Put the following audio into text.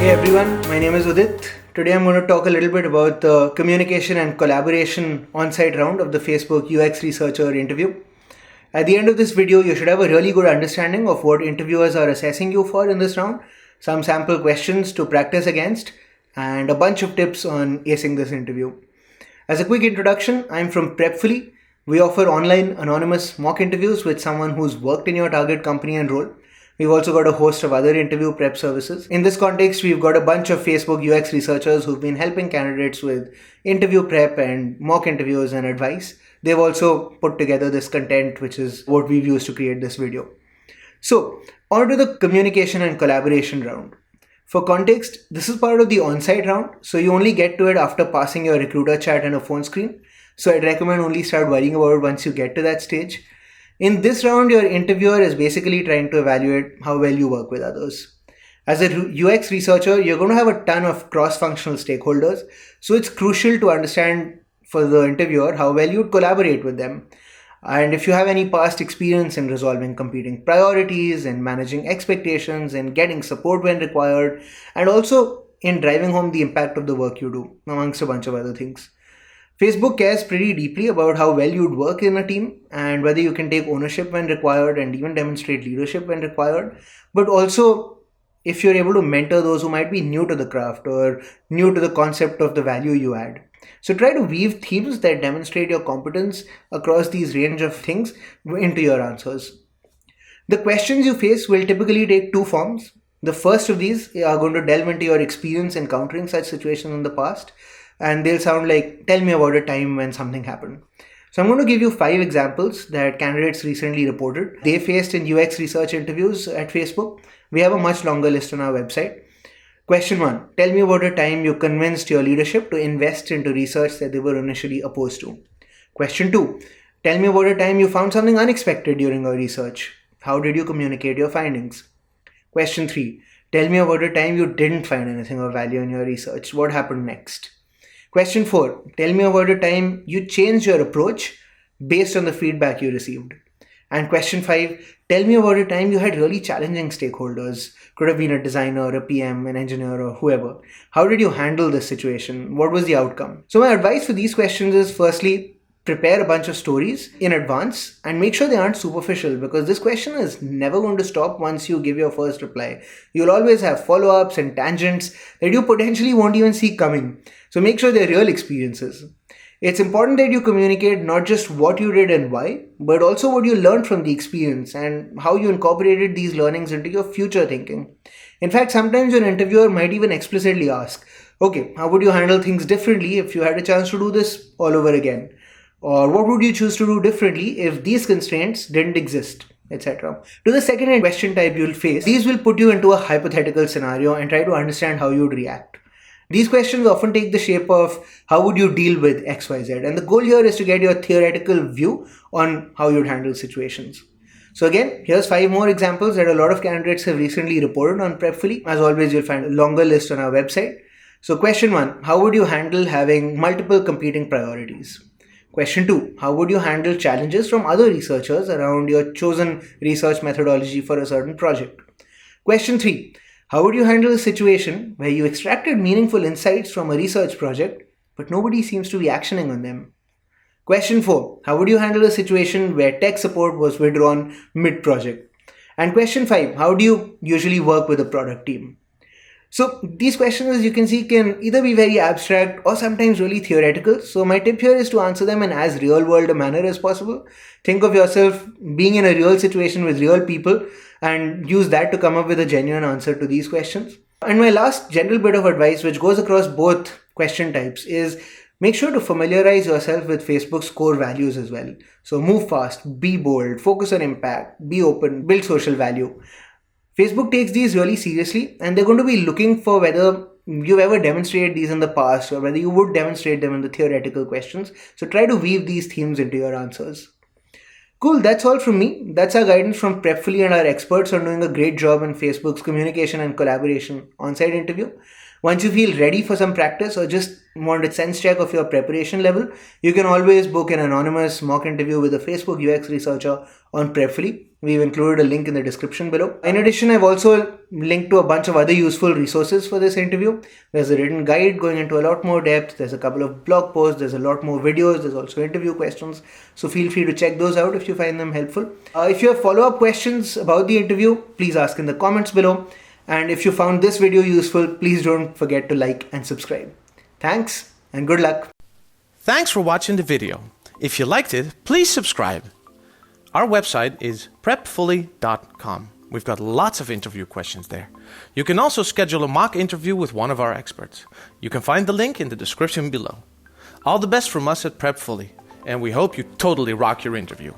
Hey everyone, my name is Udit. Today I'm going to talk a little bit about the communication and collaboration on-site round of the Facebook UX researcher interview. At the end of this video, you should have a really good understanding of what interviewers are assessing you for in this round, some sample questions to practice against, and a bunch of tips on acing this interview. As a quick introduction, I'm from Prepfully. We offer online anonymous mock interviews with someone who's worked in your target company and role. We've also got a host of other interview prep services. In this context, we've got a bunch of Facebook UX researchers who've been helping candidates with interview prep and mock interviews and advice. They've also put together this content, which is what we've used to create this video. So, on to the communication and collaboration round. For context, this is part of the on-site round, so you only get to it after passing your recruiter chat and a phone screen. So I'd recommend only start worrying about it once you get to that stage. In this round, your interviewer is basically trying to evaluate how well you work with others. As a UX researcher, you're going to have a ton of cross-functional stakeholders, so it's crucial to understand for the interviewer how well you'd collaborate with them. And if you have any past experience in resolving competing priorities and managing expectations and getting support when required, and also in driving home the impact of the work you do, amongst a bunch of other things. Facebook cares pretty deeply about how well you'd work in a team and whether you can take ownership when required and even demonstrate leadership when required, but also if you're able to mentor those who might be new to the craft or new to the concept of the value you add. So try to weave themes that demonstrate your competence across these range of things into your answers. The questions you face will typically take two forms. The first of these are going to delve into your experience encountering such situations in the past, and they'll sound like, tell me about a time when something happened. So I'm going to give you 5 examples that candidates recently reported they faced in UX research interviews at Facebook. We have a much longer list on our website. Question 1. Tell me about a time you convinced your leadership to invest into research that they were initially opposed to. Question 2. Tell me about a time you found something unexpected during your research. How did you communicate your findings? Question 3. Tell me about a time you didn't find anything of value in your research. What happened next? Question 4. Tell me about a time you changed your approach based on the feedback you received. And question 5. Tell me about a time you had really challenging stakeholders. Could have been a designer, a PM, an engineer, or whoever. How did you handle this situation? What was the outcome? So my advice for these questions is, firstly, prepare a bunch of stories in advance and make sure they aren't superficial, because this question is never going to stop once you give your first reply. You'll always have follow-ups and tangents that you potentially won't even see coming. So make sure they're real experiences. It's important that you communicate not just what you did and why, but also what you learned from the experience and how you incorporated these learnings into your future thinking. In fact, sometimes your interviewer might even explicitly ask, okay, how would you handle things differently if you had a chance to do this all over again? Or what would you choose to do differently if these constraints didn't exist, etc. To the second question type you'll face, these will put you into a hypothetical scenario and try to understand how you'd react. These questions often take the shape of how would you deal with XYZ, and the goal here is to get your theoretical view on how you'd handle situations. So again, here's 5 more examples that a lot of candidates have recently reported on Prepfully. As always, you'll find a longer list on our website. So question 1, how would you handle having multiple competing priorities? Question 2, how would you handle challenges from other researchers around your chosen research methodology for a certain project? Question 3, how would you handle a situation where you extracted meaningful insights from a research project, but nobody seems to be actioning on them? Question 4, how would you handle a situation where tech support was withdrawn mid-project? And question 5, how do you usually work with a product team? So these questions, as you can see, can either be very abstract or sometimes really theoretical. So my tip here is to answer them in as real world a manner as possible. Think of yourself being in a real situation with real people and use that to come up with a genuine answer to these questions. And my last general bit of advice, which goes across both question types, is make sure to familiarize yourself with Facebook's core values as well. So move fast, be bold, focus on impact, be open, build social value. Facebook takes these really seriously, and they're going to be looking for whether you've ever demonstrated these in the past or whether you would demonstrate them in the theoretical questions. So try to weave these themes into your answers. Cool, that's all from me. That's our guidance from Prepfully and our experts on doing a great job in Facebook's communication and collaboration on-site interview. Once you feel ready for some practice or just want a sense check of your preparation level, you can always book an anonymous mock interview with a Facebook UX researcher on Prepfully. We've included a link in the description below. In addition, I've also linked to a bunch of other useful resources for this interview. There's a written guide going into a lot more depth. There's a couple of blog posts. There's a lot more videos. There's also interview questions. So feel free to check those out if you find them helpful. If you have follow-up questions about the interview, please ask in the comments below. And if you found this video useful, please don't forget to like and subscribe. Thanks and good luck. Thanks for watching the video. If you liked it, please subscribe. Our website is prepfully.com. We've got lots of interview questions there. You can also schedule a mock interview with one of our experts. You can find the link in the description below. All the best from us at Prepfully, and we hope you totally rock your interview.